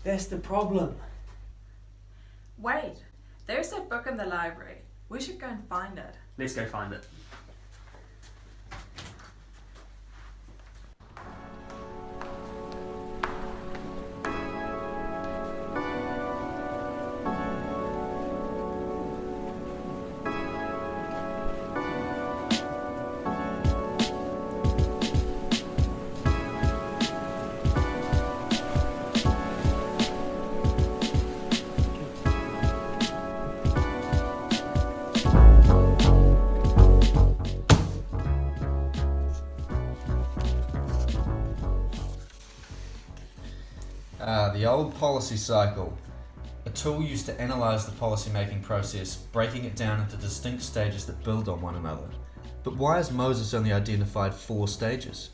That's the problem. Wait, there's that book in the library. We should go and find it. Let's go find it. The old policy cycle, a tool used to analyse the policy-making process, breaking it down into distinct stages that build on one another. But why has Moses only identified 4 stages?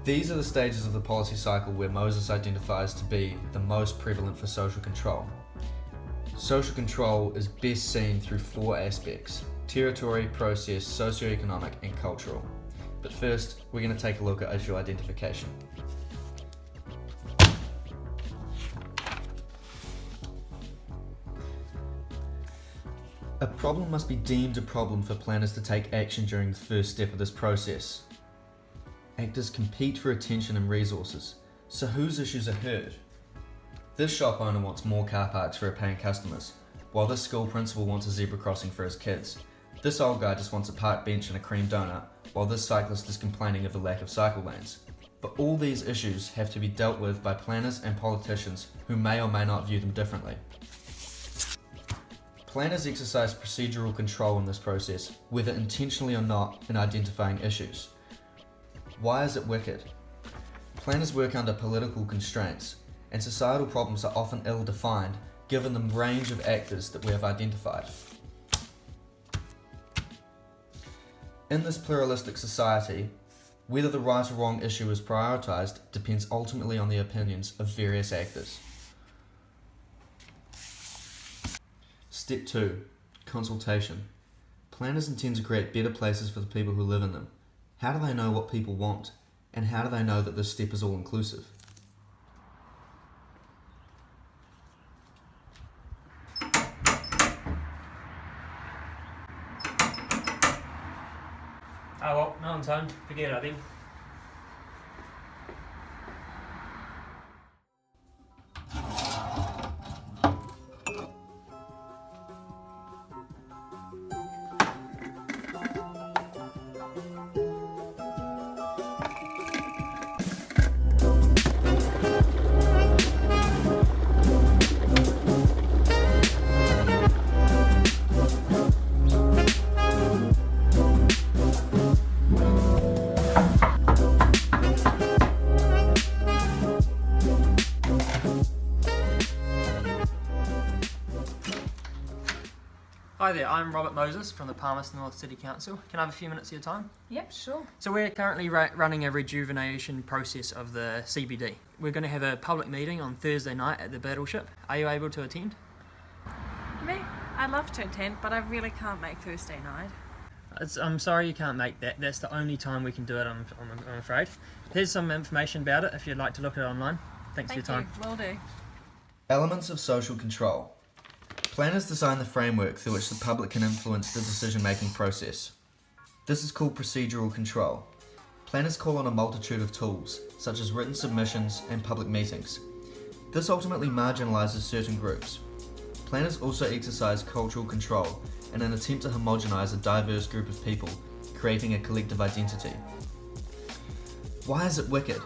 These are the stages of the policy cycle where Moses identifies to be the most prevalent for social control. Social control is best seen through 4 aspects: territory, process, socioeconomic, and cultural. But first, we're going to take a look at issue identification. A problem must be deemed a problem for planners to take action during the first step of this process. Actors compete for attention and resources, so whose issues are heard? This shop owner wants more car parks for her paying customers, while this school principal wants a zebra crossing for his kids. This old guy just wants a park bench and a cream donut, while this cyclist is complaining of the lack of cycle lanes. But all these issues have to be dealt with by planners and politicians who may or may not view them differently. Planners exercise procedural control in this process, whether intentionally or not, in identifying issues. Why is it wicked? Planners work under political constraints, and societal problems are often ill-defined given the range of actors that we have identified. In this pluralistic society, whether the right or wrong issue is prioritised depends ultimately on the opinions of various actors. Step 2. Consultation. Planners intend to create better places for the people who live in them. How do they know what people want? And how do they know that this step is all-inclusive? Oh well, no one's home. Forget it, I think. Hi there, I'm Robert Moses from the Palmerston North City Council. Can I have a few minutes of your time? Yep, sure. So we're currently running a rejuvenation process of the CBD. We're going to have a public meeting on Thursday night at the Battleship. Are you able to attend? Me? I'd love to attend, but I really can't make Thursday night. I'm sorry you can't make that. That's the only time we can do it, I'm afraid. Here's some information about it if you'd like to look at it online. Thanks for your time. Will do. Elements of social control. Planners design the framework through which the public can influence the decision-making process. This is called procedural control. Planners call on a multitude of tools, such as written submissions and public meetings. This ultimately marginalises certain groups. Planners also exercise cultural control in an attempt to homogenise a diverse group of people, creating a collective identity. Why is it wicked?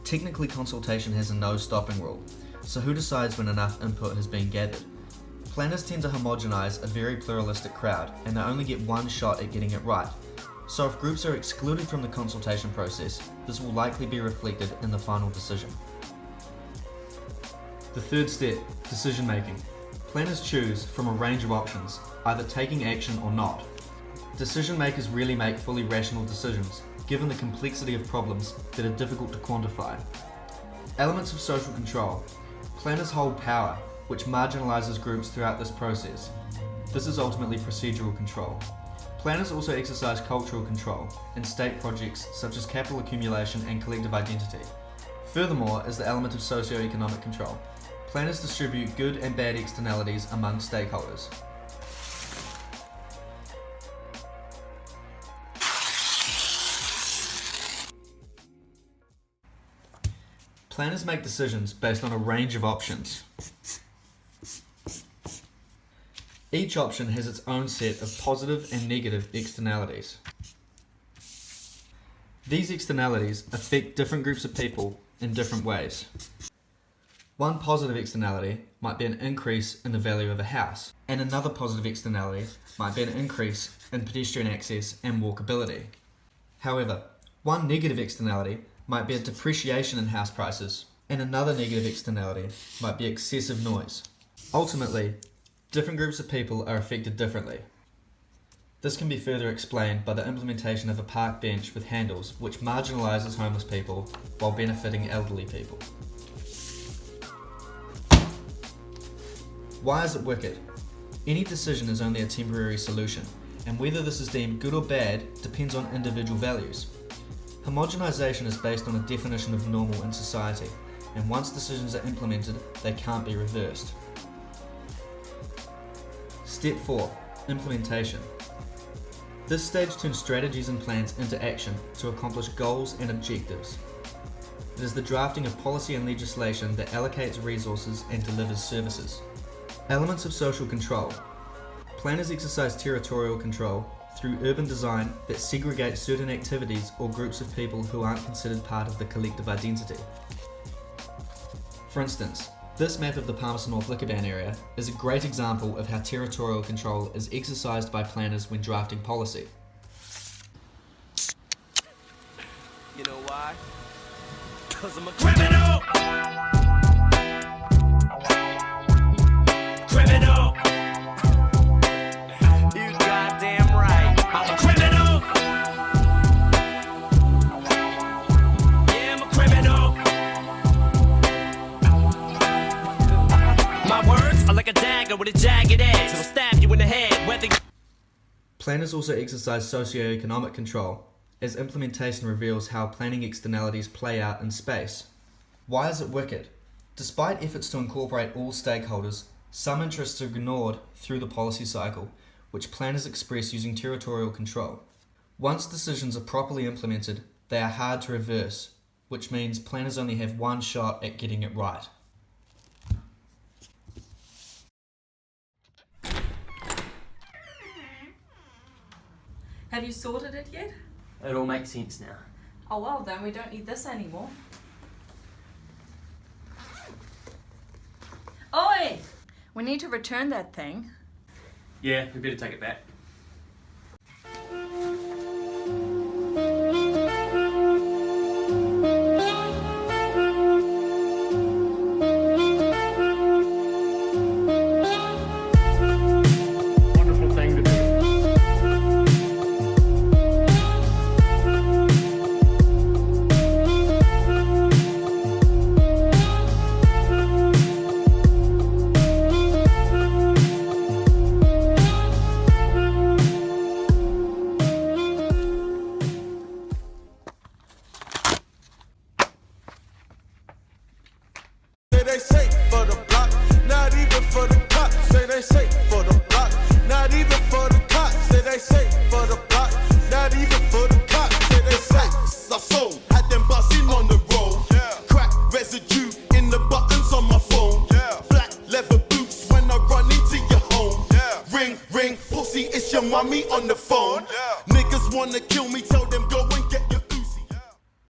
Technically, consultation has a no-stopping rule, so who decides when enough input has been gathered? Planners tend to homogenise a very pluralistic crowd, and they only get one shot at getting it right. So if groups are excluded from the consultation process, this will likely be reflected in the final decision. The third step, decision making. Planners choose from a range of options, either taking action or not. Decision makers rarely make fully rational decisions, given the complexity of problems that are difficult to quantify. Elements of social control. Planners hold power, which marginalises groups throughout this process. This is ultimately procedural control. Planners also exercise cultural control in state projects such as capital accumulation and collective identity. Furthermore is the element of socio-economic control. Planners distribute good and bad externalities among stakeholders. Planners make decisions based on a range of options. Each option has its own set of positive and negative externalities. These externalities affect different groups of people in different ways. One positive externality might be an increase in the value of a house, and another positive externality might be an increase in pedestrian access and walkability. However, one negative externality might be a depreciation in house prices, and another negative externality might be excessive noise. Ultimately, different groups of people are affected differently. This can be further explained by the implementation of a park bench with handles which marginalises homeless people while benefiting elderly people. Why is it wicked? Any decision is only a temporary solution, and whether this is deemed good or bad depends on individual values. Homogenisation is based on a definition of normal in society, and once decisions are implemented, they can't be reversed. Step 4. Implementation. This stage turns strategies and plans into action to accomplish goals and objectives. It is the drafting of policy and legislation that allocates resources and delivers services. Elements of social control. Planners exercise territorial control through urban design that segregates certain activities or groups of people who aren't considered part of the collective identity. For instance, this map of the Palmerston North Liquorban area is a great example of how territorial control is exercised by planners when drafting policy. You know why? 'Cause I'm a criminal! Criminal! You goddamn right. I'm a criminal! Yeah, I'm a criminal! My words are like a dagger with a jagged edge. It'll stab you in the head, whether Planners also exercise socio-economic control, as implementation reveals how planning externalities play out in space. Why is it wicked? Despite efforts to incorporate all stakeholders, some interests are ignored through the policy cycle, which planners express using territorial control. Once decisions are properly implemented, they are hard to reverse, which means planners only have one shot at getting it right. Have you sorted it yet? It all makes sense now. Oh well, then we don't need this anymore. Oi! We need to return that thing. Yeah, we better take it back. Wonderful thing to do. They say for the block, not even for the cops. Say they say for the block, not even for the cops. Say they say for the block, not even for the cops. Say they say I sold, had them buzzing on the road. Crack residue in the buttons on my phone. Black leather boots when I run into your home. Ring, ring, pussy, it's your mommy on the phone. Niggas wanna kill me, tell them go